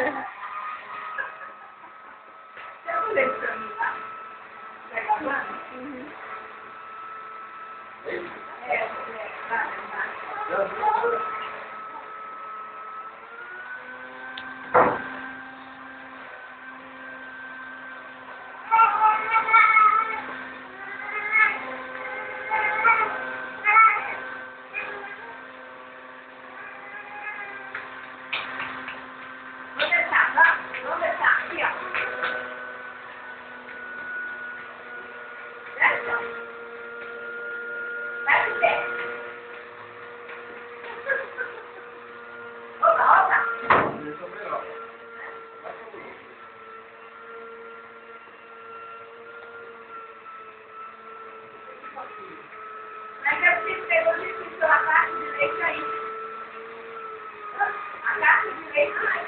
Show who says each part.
Speaker 1: Eu falei pra mim lá. Tá gravando?
Speaker 2: Uhum.
Speaker 1: Vai. Vamos deixar aqui, ó. Desce, ó. Vai de pé. Opa.
Speaker 3: Isso é melhor.
Speaker 1: Mas eu preciso pegar o difícil a parte direita aí. A parte direita aí.